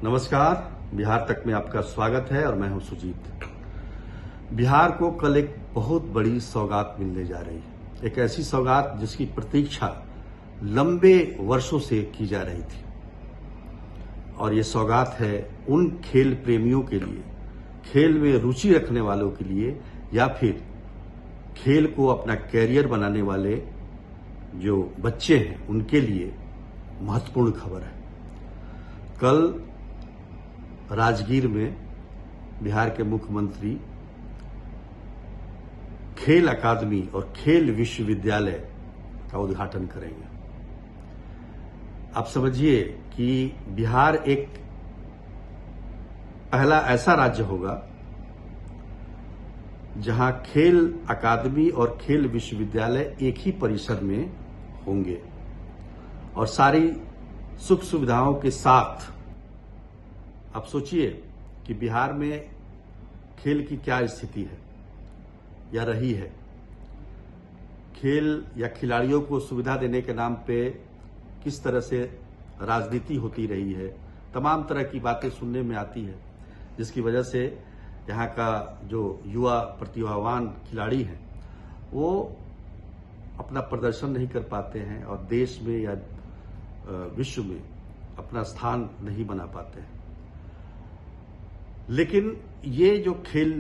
नमस्कार। बिहार तक में आपका स्वागत है और मैं हूं सुजीत। बिहार को कल एक बहुत बड़ी सौगात मिलने जा रही है। एक ऐसी सौगात जिसकी प्रतीक्षा लंबे वर्षों से की जा रही थी और ये सौगात है उन खेल प्रेमियों के लिए, खेल में रुचि रखने वालों के लिए या फिर खेल को अपना कैरियर बनाने वाले जो बच्चे हैं उनके लिए महत्वपूर्ण खबर है। कल राजगीर में बिहार के मुख्यमंत्री खेल अकादमी और खेल विश्वविद्यालय का उद्घाटन करेंगे। आप समझिए कि बिहार एक पहला ऐसा राज्य होगा जहां खेल अकादमी और खेल विश्वविद्यालय एक ही परिसर में होंगे और सारी सुख सुविधाओं के साथ। आप सोचिए कि बिहार में खेल की क्या स्थिति है या रही है। खेल या खिलाड़ियों को सुविधा देने के नाम पे किस तरह से राजनीति होती रही है, तमाम तरह की बातें सुनने में आती है, जिसकी वजह से यहाँ का जो युवा प्रतिभावान खिलाड़ी हैं वो अपना प्रदर्शन नहीं कर पाते हैं और देश में या विश्व में अपना स्थान नहीं बना पाते हैं। लेकिन ये जो खेल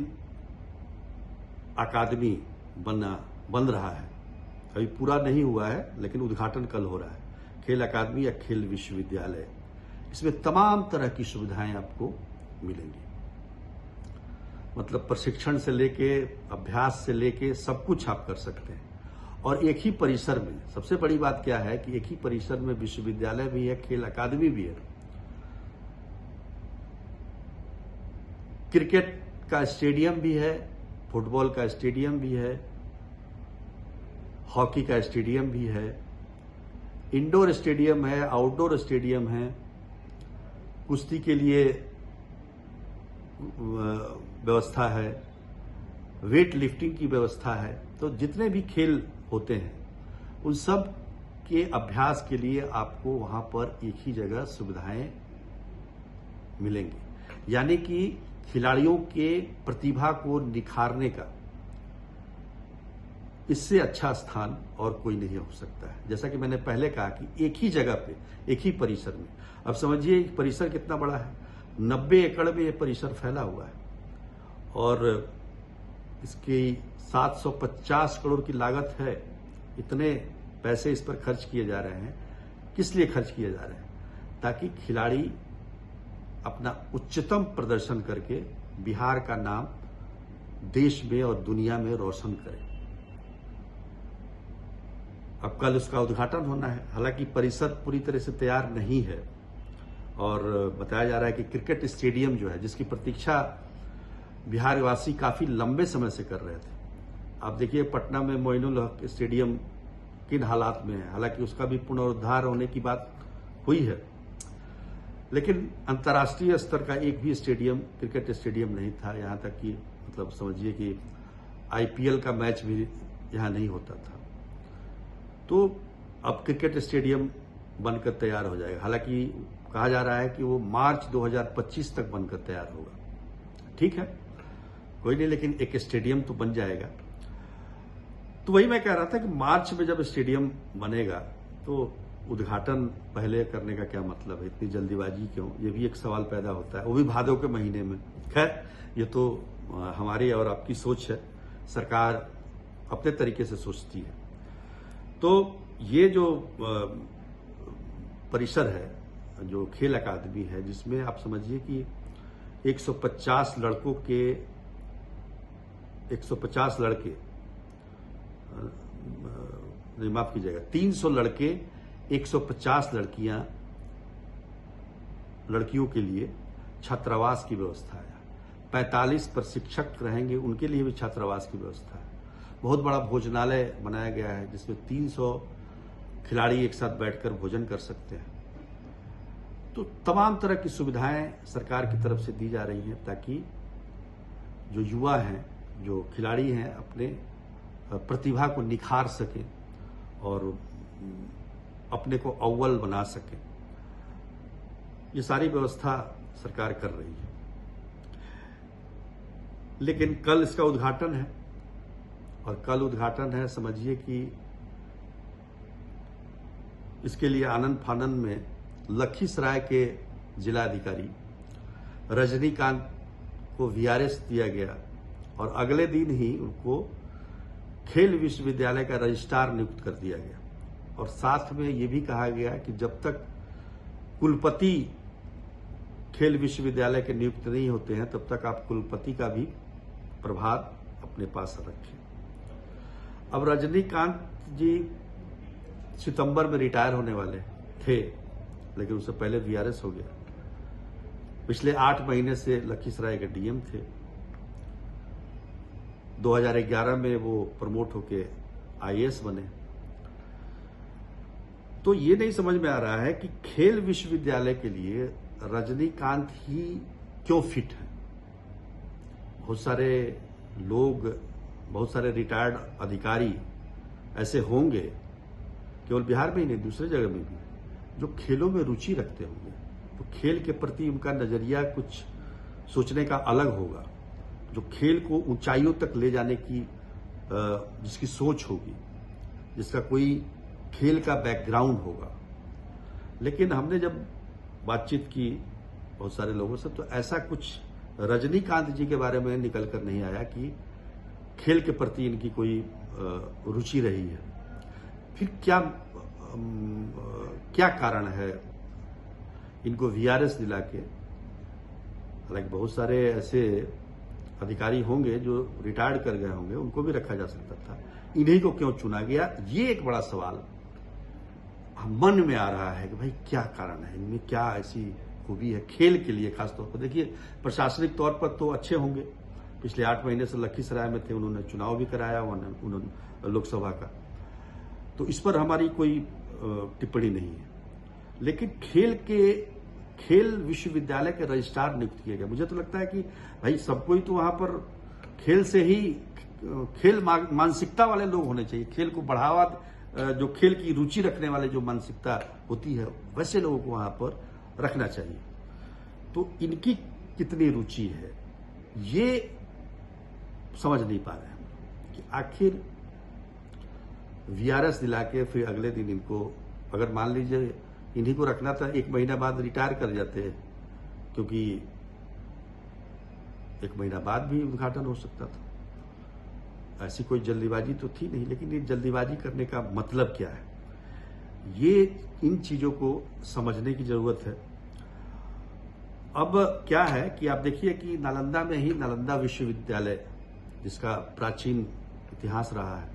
अकादमी बन रहा है, अभी पूरा नहीं हुआ है लेकिन उद्घाटन कल हो रहा है। खेल अकादमी या खेल विश्वविद्यालय, इसमें तमाम तरह की सुविधाएं आपको मिलेंगी। मतलब प्रशिक्षण से लेके अभ्यास से लेके सब कुछ आप कर सकते हैं और एक ही परिसर में। सबसे बड़ी बात क्या है कि एक ही परिसर में विश्वविद्यालय भी है, खेल अकादमी भी है, क्रिकेट का स्टेडियम भी है, फुटबॉल का स्टेडियम भी है, हॉकी का स्टेडियम भी है, इंडोर स्टेडियम है, आउटडोर स्टेडियम है, कुश्ती के लिए व्यवस्था है, वेट लिफ्टिंग की व्यवस्था है। तो जितने भी खेल होते हैं उन सब के अभ्यास के लिए आपको वहां पर एक ही जगह सुविधाएं मिलेंगी। यानी कि खिलाड़ियों के प्रतिभा को निखारने का इससे अच्छा स्थान और कोई नहीं हो सकता है। जैसा कि मैंने पहले कहा कि एक ही जगह पे, एक ही परिसर में। अब समझिए परिसर कितना बड़ा है, 90 एकड़ में ये परिसर फैला हुआ है और इसकी 750 करोड़ की लागत है। इतने पैसे इस पर खर्च किए जा रहे हैं। किस लिए खर्च किए जा रहे हैं? ताकि खिलाड़ी अपना उच्चतम प्रदर्शन करके बिहार का नाम देश में और दुनिया में रोशन करें। अब कल उसका उद्घाटन होना है। हालांकि परिसर पूरी तरह से तैयार नहीं है और बताया जा रहा है कि क्रिकेट स्टेडियम जो है, जिसकी प्रतीक्षा बिहार वासी काफी लंबे समय से कर रहे थे। आप देखिए पटना में मोइनुल हक स्टेडियम किन हालात में है। हालांकि उसका भी पुनरुद्धार होने की बात हुई है, लेकिन अंतर्राष्ट्रीय स्तर का एक भी स्टेडियम, क्रिकेट स्टेडियम नहीं था। यहां तक कि मतलब समझिए कि आईपीएल का मैच भी यहां नहीं होता था। तो अब क्रिकेट स्टेडियम बनकर तैयार हो जाएगा। हालांकि कहा जा रहा है कि वो मार्च 2025 तक बनकर तैयार होगा। ठीक है, कोई नहीं, लेकिन एक स्टेडियम तो बन जाएगा। तो वही मैं कह रहा था कि मार्च में जब स्टेडियम बनेगा तो उद्घाटन पहले करने का क्या मतलब है, इतनी जल्दीबाजी क्यों? ये भी एक सवाल पैदा होता है, वो भी भादों के महीने में। खैर, ये तो हमारी और आपकी सोच है, सरकार अपने तरीके से सोचती है। तो ये जो परिसर है, जो खेल अकादमी है, जिसमें आप समझिए कि 150 लड़कों के 150 लड़के, माफ कीजिएगा, 300 लड़के, 150 लड़कियों के लिए छात्रावास की व्यवस्था है। 45 प्रशिक्षक रहेंगे, उनके लिए भी छात्रावास की व्यवस्था है। बहुत बड़ा भोजनालय बनाया गया है जिसमें 300 खिलाड़ी एक साथ बैठकर भोजन कर सकते हैं। तो तमाम तरह की सुविधाएं सरकार की तरफ से दी जा रही हैं ताकि जो युवा हैं, जो खिलाड़ी हैं, अपने प्रतिभा को निखार सकें और अपने को अव्वल बना सकें। ये सारी व्यवस्था सरकार कर रही है। लेकिन कल इसका उद्घाटन है, और कल उद्घाटन है, समझिए कि इसके लिए आनन फानन में लखीसराय के जिलाधिकारी रजनीकांत को वीआरएस दिया गया, और अगले दिन ही उनको खेल विश्वविद्यालय का रजिस्ट्रार नियुक्त कर दिया गया। और साथ में ये भी कहा गया कि जब तक कुलपति खेल विश्वविद्यालय के नियुक्त नहीं होते हैं तब तक आप कुलपति का भी प्रभार अपने पास रखें। अब रजनीकांत जी सितंबर में रिटायर होने वाले थे, लेकिन उससे पहले वीआरएस हो गया। पिछले 8 महीने से लखीसराय के डीएम थे। 2011 में वो प्रमोट होके आईएएस बने। तो ये नहीं समझ में आ रहा है कि खेल विश्वविद्यालय के लिए रजनीकांत ही क्यों फिट है। बहुत सारे लोग, बहुत सारे रिटायर्ड अधिकारी ऐसे होंगे, केवल बिहार में ही नहीं दूसरे जगह में भी, जो खेलों में रुचि रखते होंगे। तो खेल के प्रति उनका नजरिया कुछ सोचने का अलग होगा, जो खेल को ऊंचाइयों तक ले जाने की जिसकी सोच होगी, जिसका कोई खेल का बैकग्राउंड होगा। लेकिन हमने जब बातचीत की बहुत सारे लोगों से, तो ऐसा कुछ रजनीकांत जी के बारे में निकल कर नहीं आया कि खेल के प्रति इनकी कोई रुचि रही है। फिर क्या कारण है इनको वीआरएस दिला के। हालांकि बहुत सारे ऐसे अधिकारी होंगे जो रिटायर्ड कर गए होंगे, उनको भी रखा जा सकता था, इन्हीं को क्यों चुना गया, ये एक बड़ा सवाल मन में आ रहा है कि भाई क्या कारण है, इनमें क्या ऐसी खूबी है खेल के लिए खासतौर पर। देखिए, प्रशासनिक तौर पर तो अच्छे होंगे, पिछले 8 महीने से लखीसराय में थे, उन्होंने चुनाव भी कराया उन्होंने लोकसभा का, तो इस पर हमारी कोई टिप्पणी नहीं है। लेकिन खेल विश्वविद्यालय के रजिस्ट्रार नियुक्त किए गए। मुझे तो लगता है कि भाई सबको ही तो वहां पर खेल से ही, खेल मानसिकता वाले लोग होने चाहिए, खेल को बढ़ावा, जो खेल की रुचि रखने वाले जो मानसिकता होती है, वैसे लोगों को वहां पर रखना चाहिए। तो इनकी कितनी रुचि है ये समझ नहीं पा रहे हैं कि आखिर वीआरएस दिला के फिर अगले दिन इनको, अगर मान लीजिए इन्हीं को रखना था, 1 महीना बाद रिटायर कर जाते हैं, क्योंकि 1 महीना बाद भी उद्घाटन हो सकता था। ऐसी कोई जल्दीबाजी तो थी नहीं। लेकिन ये जल्दीबाजी करने का मतलब क्या है, ये इन चीजों को समझने की जरूरत है। अब क्या है कि आप देखिए कि नालंदा में ही नालंदा विश्वविद्यालय, जिसका प्राचीन इतिहास रहा है,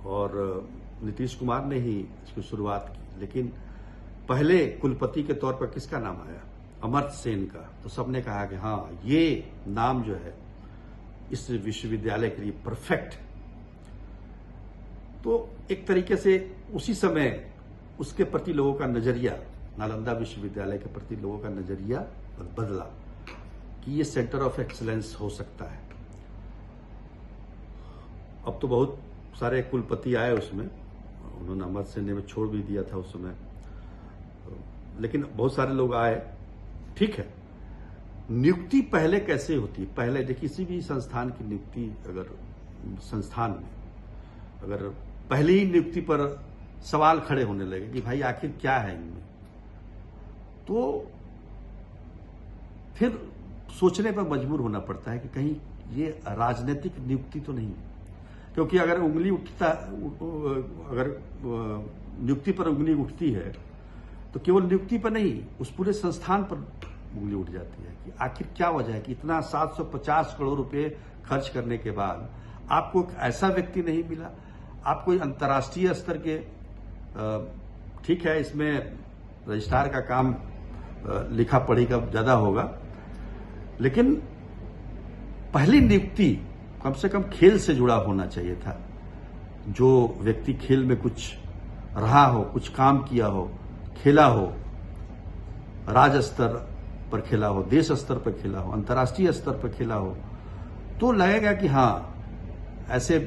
और नीतीश कुमार ने ही इसकी शुरुआत की, लेकिन पहले कुलपति के तौर पर किसका नाम आया, अमर्त्य सेन का। तो सबने कहा कि हाँ, ये नाम जो है इस विश्वविद्यालय के लिए परफेक्ट। तो एक तरीके से उसी समय उसके प्रति लोगों का नजरिया, नालंदा विश्वविद्यालय के प्रति लोगों का नजरिया बदला कि ये सेंटर ऑफ एक्सीलेंस हो सकता है। अब तो बहुत सारे कुलपति आए उसमें, उन्होंने अमर्त्य सेन ने छोड़ भी दिया था उस समय, लेकिन बहुत सारे लोग आए, ठीक है। नियुक्ति पहले कैसे होती है, पहले देखिए किसी भी संस्थान की नियुक्ति, अगर संस्थान में अगर पहली ही नियुक्ति पर सवाल खड़े होने लगे कि भाई आखिर क्या है इनमें, तो फिर सोचने पर मजबूर होना पड़ता है कि कहीं ये राजनीतिक नियुक्ति तो नहीं है। क्योंकि अगर अगर नियुक्ति पर उंगली उठती है तो केवल नियुक्ति पर नहीं, उस पूरे संस्थान पर उंगली उठ जाती है कि आखिर क्या वजह है कि इतना 750 करोड़ रुपए खर्च करने के बाद आपको एक ऐसा व्यक्ति नहीं मिला। आप कोई अंतर्राष्ट्रीय स्तर के, ठीक है इसमें रजिस्ट्रार का काम लिखा पढ़ी का ज्यादा होगा, लेकिन पहली नियुक्ति कम से कम खेल से जुड़ा होना चाहिए था। जो व्यक्ति खेल में कुछ रहा हो, कुछ काम किया हो, खेला हो, राज्य स्तर पर खेला हो, देश स्तर पर खेला हो, अंतर्राष्ट्रीय स्तर पर खेला हो, तो लगेगा कि हाँ, ऐसे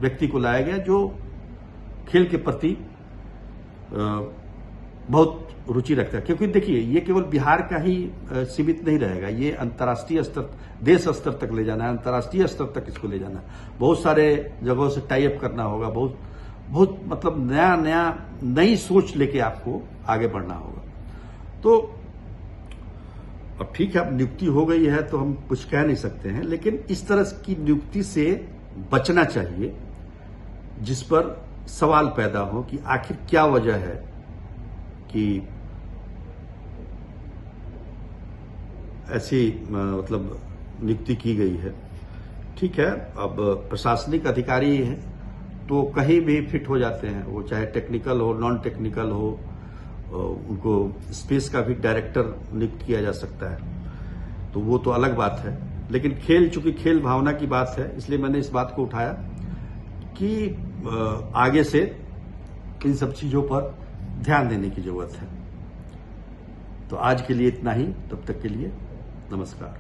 व्यक्ति को लाया गया जो खेल के प्रति बहुत रुचि रखता है, क्योंकि देखिए ये केवल बिहार का ही सीमित नहीं रहेगा, ये अंतर्राष्ट्रीय स्तर, देश स्तर तक ले जाना है, अंतर्राष्ट्रीय स्तर तक इसको ले जाना है। बहुत सारे जगहों से टाई अप करना होगा, बहुत बहुत मतलब नई सोच लेके आपको आगे बढ़ना होगा। तो अब ठीक है, अब नियुक्ति हो गई है तो हम कुछ कह नहीं सकते हैं, लेकिन इस तरह की नियुक्ति से बचना चाहिए जिस पर सवाल पैदा हो कि आखिर क्या वजह है कि ऐसी मतलब नियुक्ति की गई है। ठीक है, अब प्रशासनिक अधिकारी हैं तो कहीं भी फिट हो जाते हैं, वो चाहे टेक्निकल हो, नॉन टेक्निकल हो, उनको स्पेस का भी डायरेक्टर नियुक्त किया जा सकता है, तो वो तो अलग बात है। लेकिन खेल, चूंकि खेल भावना की बात है, इसलिए मैंने इस बात को उठाया कि आगे से इन सब चीजों पर ध्यान देने की जरूरत है। तो आज के लिए इतना ही, तब तक के लिए नमस्कार।